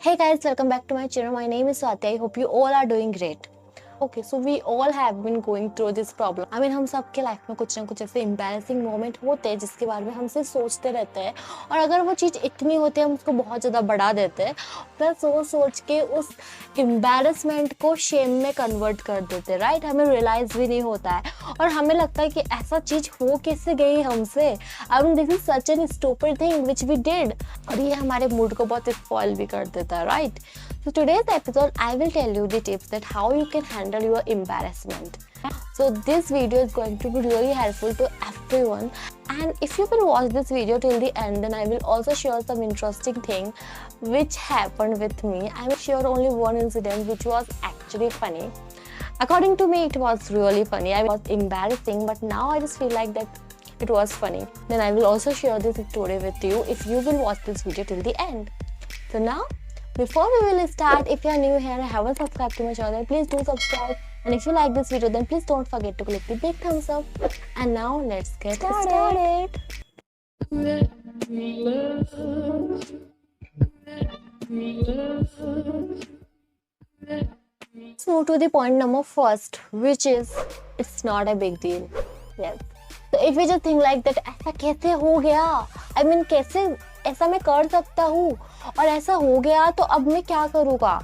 Hey guys, welcome back to my channel. My name is Swati. I hope you all are doing great. Okay, so we all have been going through this problem. I mean, हम सबके life में कुछ ना कुछ ऐसे embarrassing moment होते हैं जिसके बारे में हम सिर्फ सोचते रहते हैं और अगर वो चीज़ इतनी होती है हम उसको बहुत ज़्यादा बढ़ा देते हैं प्लस सोच के उस embarrassment को shame में convert कर देते हैं, राइट? हमें realize भी नहीं होता है और हमें लगता है कि ऐसा चीज़ हो कैसे गई हमसे. I mean, this is such an stupid thing which we did और ये हमारे मूड को बहुत spoil भी कर देता है, right? So today's episode, I will tell you the tips that how you can handle your embarrassment. So this video is going to be really helpful to everyone. And if you will watch this video till the end, then I will also share some interesting thing which happened with me. I will share only one incident which was actually funny. According to me, it was really funny. I was embarrassing, but now I just feel like that it was funny. Then I will also share this story with you if you will watch this video till the end. So now, before we will start, if you are new here and haven't subscribed to my channel, please do subscribe. And if you like this video, then please don't forget to click the big thumbs up. And now let's get started. Let's move to the point number first, which is it's not a big deal. Yes. So if we just think like that, ऐसा कैसे हो गया? I mean, कैसे ऐसा मैं कर सकता हूँ और ऐसा हो गया तो अब मैं क्या करूँगा?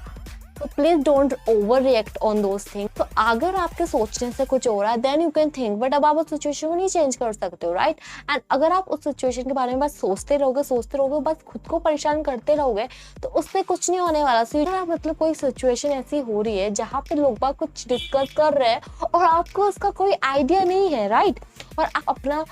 तो please don't overreact on those thing. तो अगर आपके सोचने से कुछ हो रहा है then you can think, but अब आप उस सिचुएशन को नहीं चेंज कर सकते हो, राइट? एंड अगर आप उस सिचुएशन के बारे में बस सोचते रहोगे बस खुद को परेशान करते रहोगे तो उससे कुछ नहीं होने वाला. सो अगर मतलब कोई सिचुएशन ऐसी हो रही है जहाँ पे लोग बाग कुछ डिस्कस कर रहे हैं और आपको उसका कोई आइडिया नहीं है, राइट? और आप अपना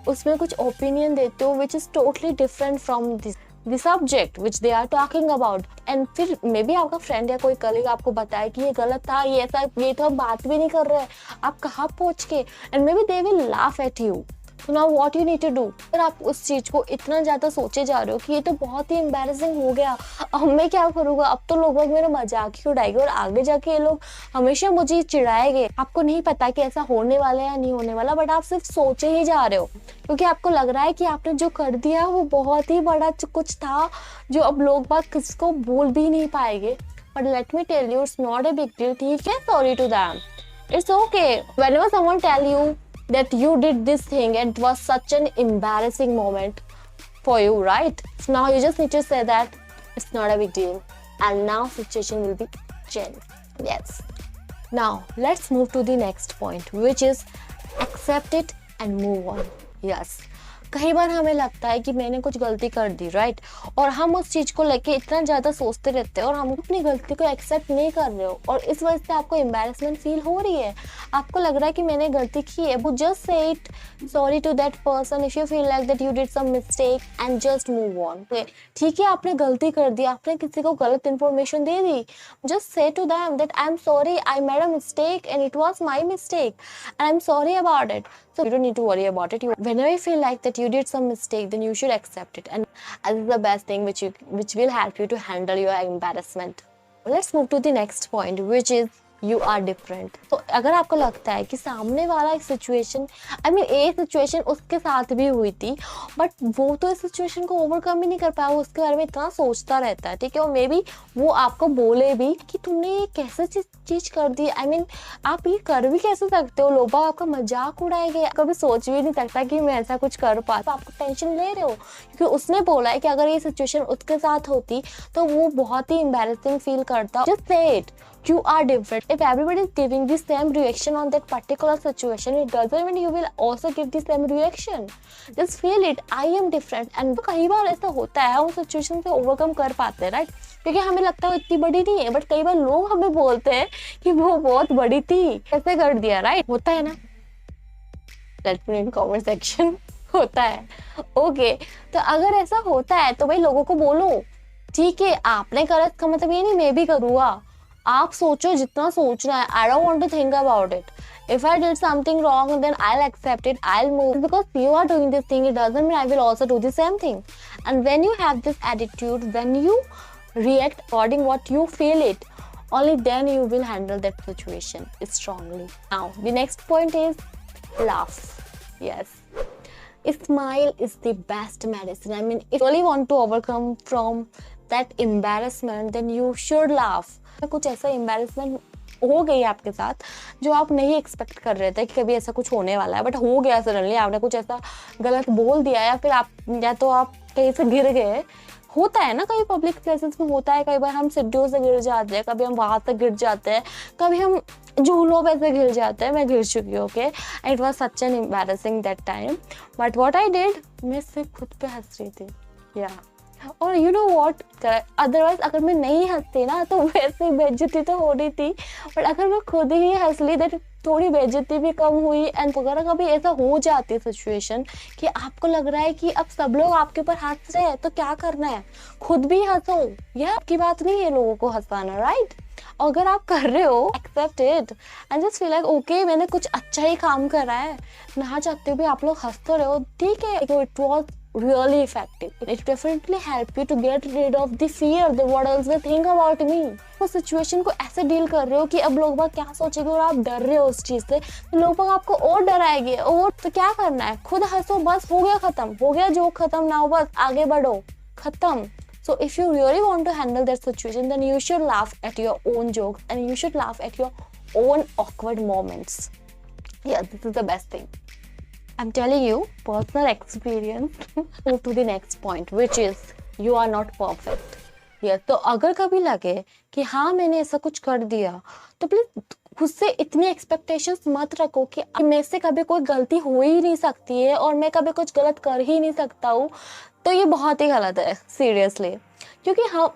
उसमें कुछ ओपिनियन देते हो which is totally different from this the subject which they are talking about, and फिर मे बी आपका फ्रेंड या कोई कलीग आपको बताए कि ये गलत था, ये ऐसा, ये तो हम बात भी नहीं कर रहे हैं, आप कहाँ पहुँच के, and maybe they will laugh at you. तो now what you need to do. अगर आप उस चीज़ को इतना ज़्यादा सोचे जा रहे हो कि ये तो बहुत ही एम्बैरेसिंग हो गया, अब मैं क्या करूँगा, अब तो लोग मेरा मजाक ही उड़ाएंगे और आगे जाके ये लोग हमेशा मुझे चिढ़ाएंगे. आपको नहीं पता कि ऐसा होने वाला है या नहीं होने वाला, बट आप सिर्फ सोचे ही जा रहे हो क्योंकि आपको लग रहा है कि आपने जो कर दिया वो बहुत ही बड़ा कुछ था जो अब लोग बात किसको बोल भी नहीं पाएंगे. But let me tell you, it's not a big deal. ठीक है, sorry to them, it's okay. Whenever someone tell you that you did this thing and it was such an embarrassing moment for you, right? So now you just need to say that it's not a big deal and now situation will be changed. Yes. Now let's move to the next point, which is accept it and move on. Yes. कई बार हमें लगता है कि मैंने कुछ गलती कर दी, right? और हम उस चीज़ को लेके इतना ज़्यादा सोचते रहते हैं और हम अपनी गलती को एक्सेप्ट नहीं कर रहे हो और इस वजह से आपको एम्बैरेसमेंट फील हो रही है. आपको लग रहा है कि मैंने गलती की है, but just say it sorry to that person if you feel like that you did some mistake and just move on. ठीक है, आपने गलती कर दी, आपने किसी को गलत इन्फॉर्मेशन दे दी, just say to them that I am sorry, I made a mistake and it was my mistake and I am sorry about it. So you don't need to worry about it. Whenever you feel like that you did some mistake, then you should accept it, and this is the best thing which will help you to handle your embarrassment. Let's move to the next point, which is you are different. तो अगर आपको लगता है कि सामने वाला एक situation, I mean एक सिचुएशन उसके साथ भी हुई थी बट वो तो इस सिचुएशन को ओवरकम ही नहीं कर पाया, वो उसके बारे में इतना सोचता रहता है, ठीक है, और मे बी वो आपको बोले भी कि तुमने ये कैसे चीज़ कर दी. आई मीन आप ये कर भी कैसे सकते हो, लोग आपका मजाक उड़ाएंगे, कभी सोच भी नहीं सकता कि मैं ऐसा कुछ कर पा. तो आपको टेंशन ले रहे हो क्योंकि उसने बोला है कि अगर ये सिचुएशन उसके साथ होती तो वो बहुत ही एम्बैरेसिंग फील करता. Just say it, you are different. If everybody is giving the same reaction on that particular situation, it doesn't mean you will also give the same reaction. Just feel it, I am different. And कई बार ऐसा होता है, हम situation से overcome कर पाते हैं, right? क्योंकि हमें लगता है इतनी बड़ी नहीं है, बट कई बार लोग हमें बोलते हैं कि वो बहुत बड़ी थी, कैसे कर दिया, राइट? होता है ना, let me in comment section. होता है, ओके. तो अगर ऐसा होता है तो भाई लोगों को बोलो, ठीक है, आपने करा इसका मतलब ये नहीं मैं भी करूँगा. आप सोचो जितना सोचना है. I don't want to think about it. If I did something wrong, then I'll accept it. I'll move. Because you are doing this thing, it doesn't mean I will also do the same thing. And when you have this attitude, when you react according what you feel it, only then you will handle that situation strongly. Now, the next point is laugh. Yes. Smile is the best medicine. I mean, if you really want to overcome from that embarrassment then you should laugh. कुछ ऐसा embarrassment हो गई आपके साथ जो आप नहीं expect कर रहे थे कि कभी ऐसा कुछ होने वाला है, बट हो गया सडनली, आपने कुछ ऐसा गलत बोल दिया या फिर आप या तो आप कहीं से गिर गए। होता है ना, कभी पब्लिक प्लेसेस में होता है, कई बार हम सीढ़ियों से गिर जाते हैं, कभी हम वहां तक गिर जाते हैं, कभी हम झूलों पे से गिर जाते हैं। मैं गिर चुकी हूँ, okay, it was such an embarrassing that time, but what I did, मैं सिर्फ खुद पे हंस रही थी या और यू नो वॉट, अदरवाइज अगर मैं नहीं हंसती ना तो वैसे बेइज्जती तो हो रही थी, बट अगर मैं खुद ही हंस ली तो थोड़ी बेइज्जती भी कम हुई। एंड अगर कभी ऐसा हो जाती है सिचुएशन कि आपको लग रहा है कि अब सब लोग आपके ऊपर हंस रहे हैं तो क्या करना है, खुद भी हंसो। यह आपकी बात नहीं है लोगों को हंसाना, राइट? अगर आप कर रहे हो, accept it and just feel like okay, मैंने कुछ अच्छा ही काम करा है, ना चाहते हुए आप लोग हंस तो रहे हो, ठीक है। It was really effective. It definitely help you to get rid of the fear that what else they think about me. उस सिचुएशन को ऐसे डील कर रहे हो कि अब लोग बाग क्या सोचेंगे और आप डर रहे हो उस चीज से, तो लोग बाग आपको और डराएंगे। और तो क्या करना है, खुद हंसो, बस हो गया खत्म, हो गया जोक खत्म, ना हो बस आगे बढ़ो, खत्म। So if you really want to handle that situation, then you should laugh at your own jokes and you should laugh at your own awkward moments. Yeah, this is the best thing. I'm telling you, personal experience. Move to the next point, which is you are not perfect. Yes, तो अगर कभी लगे कि हाँ मैंने ऐसा कुछ कर दिया, तो प्लीज खुद से इतनी एक्सपेक्टेशंस मत रखो कि मेरे से कभी कोई गलती हो ही नहीं सकती है और मैं कभी कुछ गलत कर ही नहीं सकता हूँ। तो ये बहुत ही गलत है, सीरियसली, क्योंकि हाँ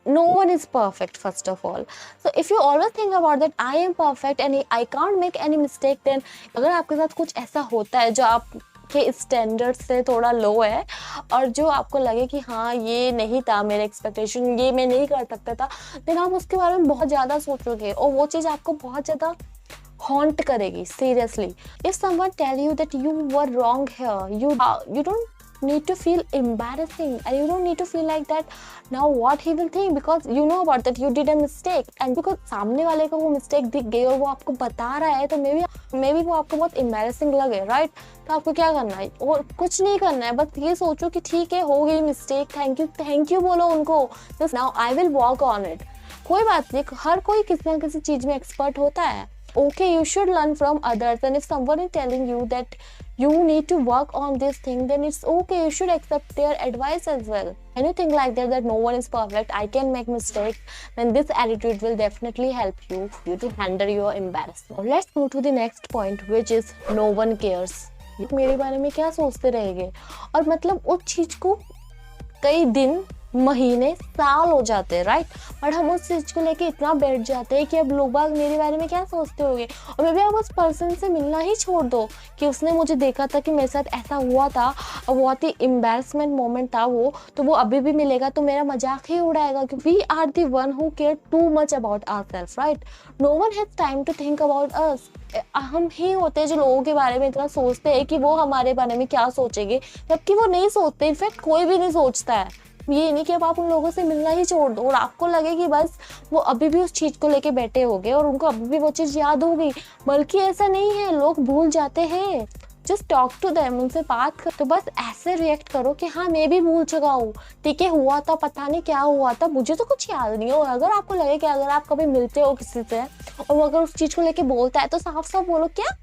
no one is perfect first of all. So if you always think about that I am perfect and I can't make any mistake, then अगर आपके साथ कुछ ऐसा होता है जो आपके स्टैंडर्ड से थोड़ा लो है और जो आपको लगे कि हाँ ये नहीं था मेरे एक्सपेक्टेशन, ये मैं नहीं कर सकता था, then आप उसके बारे में बहुत ज़्यादा सोचोगे और वो चीज़ आपको बहुत ज़्यादा हॉन्ट करेगी, seriously. If someone tell you that you were wrong here, you don't need to feel embarrassing and you don't need to feel like that now what he will think, because you know about that you did a mistake and because सामने वाले को वो mistake दिख गई और वो आपको बता रहा है, तो मे बी वो आपको बहुत embarrassing लगे, राइट? तो आपको क्या करना है, और कुछ नहीं करना है, बस ये सोचो कि ठीक है, हो गई मिस्टेक, थैंक यू बोलो उनको, just now I will work on it. कोई बात नहीं, हर कोई किसी ना किसी चीज में एक्सपर्ट होता है। Okay, you should learn from others, and if someone is telling you that you need to work on this thing, then it's okay, you should accept their advice as well. And you think like that no one is perfect, I can make mistakes, then this attitude will definitely help you to handle your embarrassment. Let's move to the next point, which is no one cares. मेरे बारे में क्या सोचते रहेंगे, और मतलब उस चीज को कई दिन, महीने, साल हो जाते हैं, राइट? बट हम उस चीज को लेके इतना बैठ जाते हैं कि अब लोग बाग मेरे बारे में क्या सोचते होंगे, और मे बी आप उस पर्सन से मिलना ही छोड़ दो कि उसने मुझे देखा था कि मेरे साथ ऐसा हुआ था और बहुत ही एम्बैरेसमेंट मोमेंट था वो, तो वो अभी भी मिलेगा तो मेरा मजाक ही उड़ाएगा, क्योंकि we are the one who care too much about ourselves, right? No one has time to think about us. हम ही होते हैं जो लोगों के बारे में इतना सोचते हैं कि वो हमारे बारे में क्या सोचेंगे, जबकि वो नहीं सोचते। इनफैक्ट कोई भी नहीं सोचता है। ये नहीं कि अब आप उन लोगों से मिलना ही छोड़ दो और आपको लगे कि बस वो अभी भी उस चीज को लेके बैठे होंगे और उनको अभी भी वो चीज याद होगी, बल्कि ऐसा नहीं है, लोग भूल जाते हैं। जस्ट टॉक टू देम, उनसे बात कर, तो बस ऐसे रिएक्ट करो कि हाँ मैं भी भूल चुका हूँ, ठीक है, हुआ था, पता नहीं क्या हुआ था, मुझे तो कुछ याद नहीं हो। अगर आपको लगे कि अगर आप कभी मिलते हो किसी से और वो अगर उस चीज को लेके बोलता है, तो साफ साफ बोलो, क्या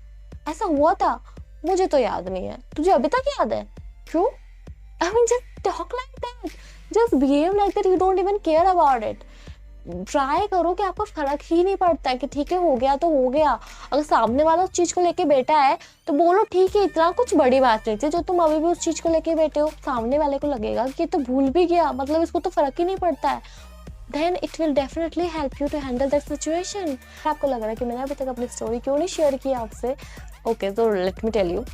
ऐसा हुआ था, मुझे तो याद नहीं है, तुझे अभी तक याद है? क्यों? I mean, just talk like that. Just behave like that. You don't even care about it. Try करो कि आपको फर्क ही नहीं पड़ता है कि ठीक है, हो गया तो हो गया। अगर सामने वाला उस चीज को लेके बैठा है तो बोलो ठीक है, इतना कुछ बड़ी बात नहीं थी जो तुम अभी भी उस चीज को लेके बैठे हो। सामने वाले को लगेगा कि तो भूल भी गया, मतलब इसको तो फर्क ही नहीं पड़ता है। Then it will definitely help you to handle that situation. आपको लग रहा है कि मैंने अभी तक अपनी स्टोरी क्यों नहीं शेयर की आपसे? Okay, so let me tell you.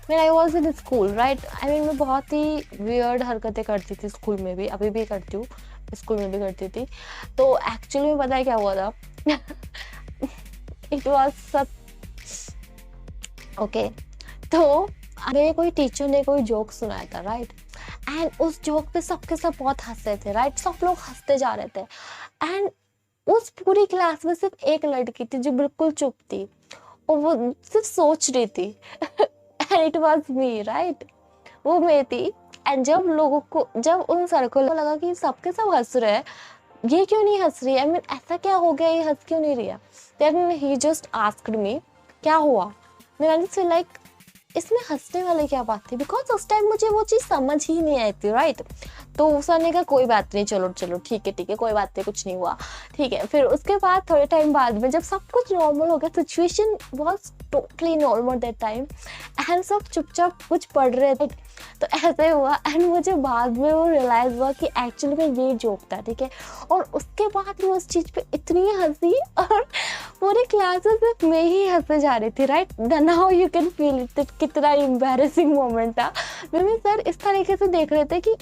When I was in school, right? I mean, मैं बहुत ही weird हरकतें करती थी स्कूल में भी, अभी भी करती हूँ, स्कूल में भी करती थी। तो एक्चुअली में पता है क्या हुआ था? It was such okay. तो मेरे कोई टीचर ने कोई जोक सुनाया था, राइट? एंड उस जोक पे सबके सब बहुत हंस रहे थे, राइट? सब लोग हंसते जा रहे थे एंड उस पूरी क्लास में सिर्फ एक लड़की थी जो बिल्कुल चुप थी और वो सिर्फ सोच रही थी। And it was me, right? वो मैं थी एंड जब उन सर को लगा कि सबके सब हंस रहे हैं, ये क्यों नहीं हंस रही है, आई मीन ऐसा क्या हो गया, ये हंस क्यों नहीं रही है, then he just asked me क्या हुआ। देन आई फील लाइक इसमें हंसने वाली क्या बात थी, बिकॉज उस टाइम मुझे वो चीज़ समझ ही नहीं आई थी, राइट। तो सर ने कहा कोई बात नहीं, चलो चलो ठीक है कुछ बात नहीं, कुछ नहीं हुआ, ठीक है। फिर उसके बाद थोड़े टाइम बाद में जब सब कुछ नॉर्मल हो गया, situation was totally normal that time, and सब चुपचाप कुछ पढ़ रहे थे, तो ऐसे हुआ। एंड मुझे बाद में वो रियलाइज हुआ कि एक्चुअली में ये जोक था, ठीक है। और उसके बाद मैं उस चीज़ पे इतनी हंसी, और पूरे क्लासेस में मैं ही हंसे जा रही थी, right. Now you can feel it, कितना एम्बैरेसिंग मोमेंट था। मैं सर इस तरीके से देख रहे थे कि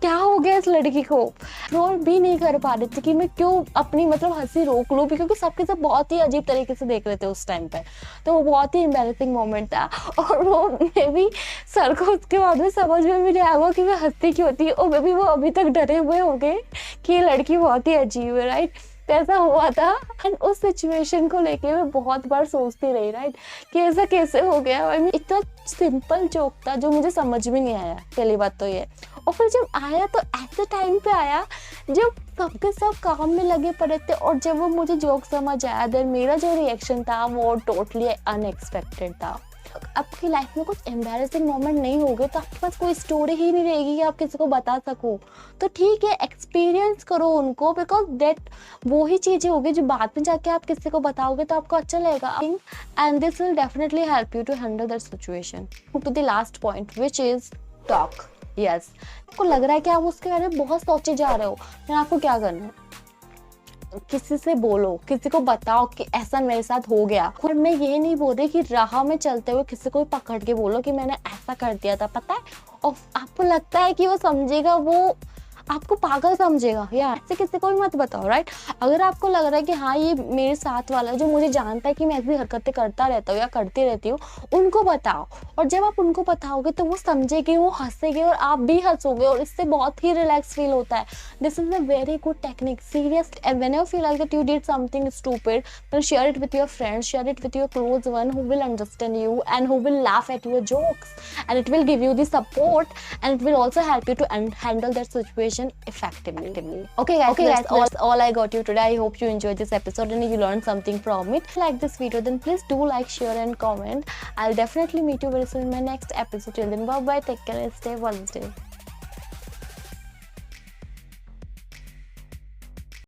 क्या हो गया इस लड़की को, कंट्रोल भी नहीं कर पा रही थी कि मैं क्यों अपनी मतलब हंसी रोक लूँ, क्योंकि सबके सब बहुत ही अजीब तरीके से देख रहे थे उस टाइम पे। तो वो बहुत ही एम्बैरेसिंग मोमेंट था, और वो मे भी सर को उसके बाद में समझ में भी नहीं आया कि मैं हंसती क्यों थी, और मे भी वो अभी तक डरे हुए हो गए कि ये लड़की बहुत ही अजीब है, राइट। ऐसा हुआ था। एंड उस सिचुएशन को लेके मैं बहुत बार सोचती रही, राइट, कि ऐसा कैसे हो गया। आई मीन इतना सिंपल जोक था जो मुझे समझ में नहीं आया, पहली बात तो ये। और फिर जब आया तो ऐसे टाइम पे आया जब सबके सब काम में लगे पड़े थे, और जब वो मुझे जोक समझ आया, देन मेरा जो रिएक्शन था वो टोटली अनएक्सपेक्टेड था। आपकी लाइफ में कुछ एम्बैरेसिंग मोमेंट नहीं होगे तो आपके पास कोई स्टोरी ही नहीं रहेगी कि आप किसी को बता सको। तो ठीक है, एक्सपीरियंस करो उनको, बिकॉज दैट वो ही चीज़ें होगी जो बाद में जाके आप किसी को बताओगे तो आपको अच्छा लगेगा, and this will definitely help you to handle that situation. To the last point which is talk. Yes, आपको लग रहा है कि आप उसके बारे में बहुत सोचे जा रहे हो, फिर आपको क्या करना है, किसी से बोलो, किसी को बताओ कि ऐसा मेरे साथ हो गया। और मैं ये नहीं बोल रही कि राह में चलते हुए किसी को पकड़ के बोलो कि मैंने ऐसा कर दिया था, पता है, और आपको लगता है कि वो समझेगा, वो आपको पागल समझेगा, या ऐसे किसी को भी मत बताओ, राइट। अगर आपको लग रहा है कि हाँ ये मेरे साथ वाला जो मुझे जानता है कि मैं ऐसी हरकतें करता रहता हूँ या करती रहती हूँ, उनको बताओ। और जब आप उनको बताओगे तो वो समझेगी, वो हंसेगी और आप भी हंसोगे, और इससे बहुत ही रिलैक्स फील होता है। This is a very good technique, serious. And whenever feel like that you did something stupid, then share it with your friends, share it with your close one who will understand you and who will laugh at your jokes, and it will give you the support, and it will also help you to handle that situation effectively. Okay guys, that's all I got you today. I hope you enjoyed this episode and you learned something from it. If you like this video, then please do like, share and comment. I'll definitely meet you very soon in my next episode. Till then, bye bye, take care and stay positive.